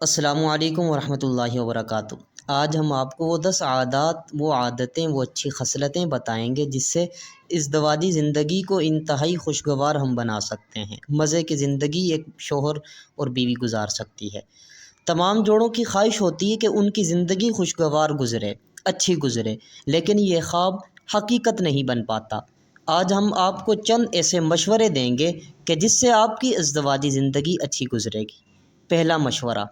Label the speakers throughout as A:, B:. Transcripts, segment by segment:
A: अस्सलामु अलैकुम वरहमतुल्लाहि वबरकातुहू। आज हम आपको वो 10 आदतें, वो अच्छी खसलतें बताएंगे जिससे इज़दवाजी ज़िंदगी को इंतहाई खुशगवार हम बना सकते हैं। मज़े की ज़िंदगी एक शौहर और बीवी गुजार सकती है। तमाम जोड़ों की ख्वाहिश होती है कि उनकी ज़िंदगी खुशगवार गुज़रे, अच्छी गुज़रे, लेकिन ये ख्वाब हकीकत नहीं बन पाता। आज हम आपको चंद ऐसे मशवरे देंगे कि जिससे आपकी इज़दवाजी ज़िंदगी अच्छी गुज़रेगी। पहला मशवरा,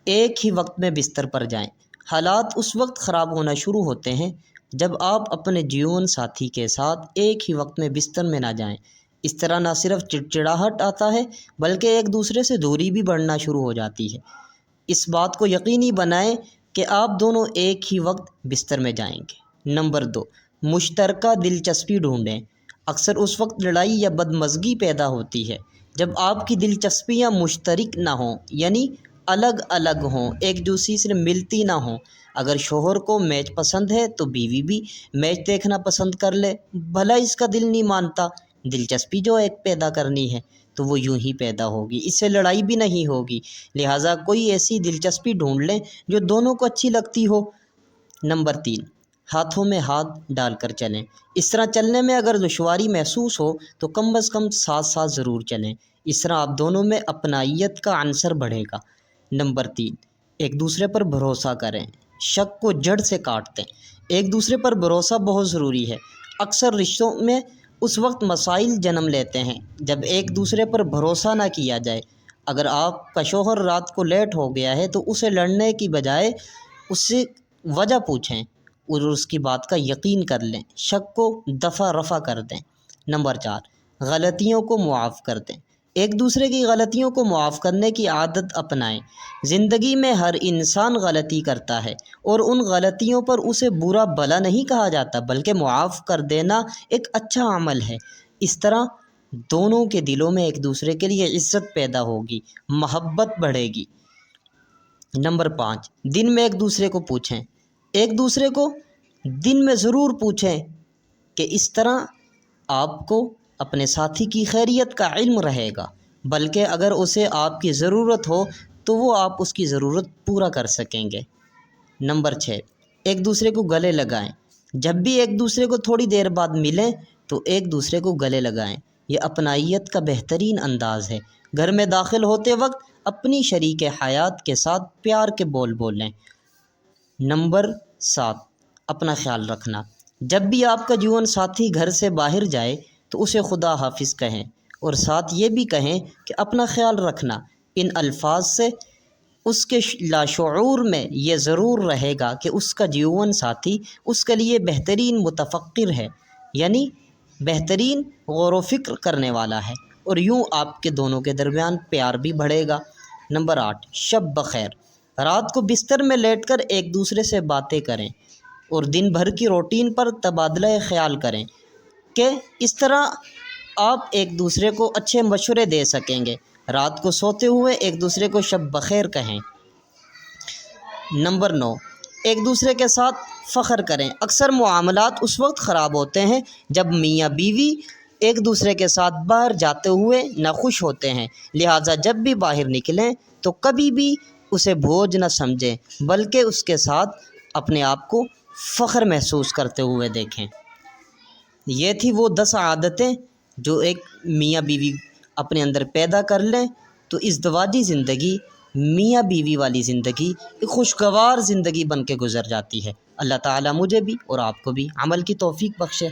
A: एक ही वक्त में बिस्तर पर जाएं। हालात उस वक्त ख़राब होना शुरू होते हैं जब आप अपने जीवन साथी के साथ एक ही वक्त में बिस्तर में ना जाएं। इस तरह ना सिर्फ चिड़चिड़ाहट आता है बल्कि एक दूसरे से दूरी भी बढ़ना शुरू हो जाती है। इस बात को यकीनी बनाएं कि आप दोनों एक ही वक्त बिस्तर में जाएंगे। नंबर 2, मुश्तरका दिलचस्पी ढूंढें। अक्सर उस वक्त लड़ाई या बदमज़गी पैदा होती है जब आपकी दिलचस्पियां मुश्तरक ना हों, यानी अलग अलग हों, एक दूसरे से मिलती ना हों। अगर शोहर को मैच पसंद है तो बीवी भी मैच देखना पसंद कर ले। भला इसका दिल नहीं मानता, दिलचस्पी जो एक पैदा करनी है तो वो यूं ही पैदा होगी, इससे लड़ाई भी नहीं होगी। लिहाजा कोई ऐसी दिलचस्पी ढूंढ लें जो दोनों को अच्छी लगती हो। नंबर 3, हाथों में हाथ डालकर चलें। इस तरह चलने में अगर दुश्वारी महसूस हो तो कम अज़ कम साथ साथ ज़रूर चलें। इस तरह आप दोनों में अपनाइयत का अंसर बढ़ेगा। नंबर 3, एक दूसरे पर भरोसा करें। शक को जड़ से काट दें। एक दूसरे पर भरोसा बहुत ज़रूरी है। अक्सर रिश्तों में उस वक्त मसाइल जन्म लेते हैं जब एक दूसरे पर भरोसा ना किया जाए। अगर आपका शौहर रात को लेट हो गया है तो उसे लड़ने की बजाय उससे वजह पूछें और उसकी बात का यकीन कर लें। शक को दफ़ा रफ़ा कर दें। नंबर 4, गलतियों को मुआफ़ कर दें। एक दूसरे की गलतियों को मुआफ़ करने की आदत अपनाएं। ज़िंदगी में हर इंसान गलती करता है और उन गलतियों पर उसे बुरा भला नहीं कहा जाता, बल्कि मुआफ़ कर देना एक अच्छा अमल है। इस तरह दोनों के दिलों में एक दूसरे के लिए इज़्ज़त पैदा होगी, मोहब्बत बढ़ेगी। नंबर 5, दिन में एक दूसरे को पूछें। एक दूसरे को दिन में ज़रूर पूछें कि इस तरह आपको अपने साथी की खैरियत का इल्म रहेगा, बल्कि अगर उसे आपकी ज़रूरत हो तो वो आप उसकी ज़रूरत पूरा कर सकेंगे। नंबर 6, एक दूसरे को गले लगाएं। जब भी एक दूसरे को थोड़ी देर बाद मिलें तो एक दूसरे को गले लगाएं। ये अपनाइयत का बेहतरीन अंदाज़ है। घर में दाखिल होते वक्त अपनी शरीक हयात के साथ प्यार के बोल बोलें। नंबर 7, अपना ख्याल रखना। जब भी आपका जीवन साथी घर से बाहर जाए तो उसे खुदा हाफिज़ कहें और साथ ये भी कहें कि अपना ख्याल रखना। इन अल्फाज से उसके लाशऊर में ये ज़रूर रहेगा कि उसका जीवन साथी उसके लिए बेहतरीन मुतफ़क्किर है, यानी बेहतरीन गौर व फ़िक्र करने वाला है, और यूँ आपके दोनों के दरमियान प्यार भी बढ़ेगा। नंबर 8, शब बख़ैर। रात को बिस्तर में लेटकर एक दूसरे से बातें करें और दिन भर की रूटीन पर तबादला ख्याल करें कि इस तरह आप एक दूसरे को अच्छे मशवरे दे सकेंगे। रात को सोते हुए एक दूसरे को शब बख़ैर कहें। नंबर 9, एक दूसरे के साथ फ़ख्र करें। अक्सर मुआमलात उस वक्त ख़राब होते हैं जब मियाँ बीवी एक दूसरे के साथ बाहर जाते हुए नाखुश होते हैं। लिहाजा जब भी बाहर निकलें तो कभी भी उसे बोझ न समझें, बल्कि उसके साथ अपने आप को फ़ख्र महसूस करते हुए देखें। ये थी वो 10 आदतें जो एक मियाँ बीवी अपने अंदर पैदा कर लें तो इज़दवाजी ज़िंदगी, मियाँ बीवी वाली ज़िंदगी एक खुशगवार ज़िंदगी बन के गुज़र जाती है। अल्लाह ताला मुझे भी और आपको भी अमल की तौफ़ीक बख्शे।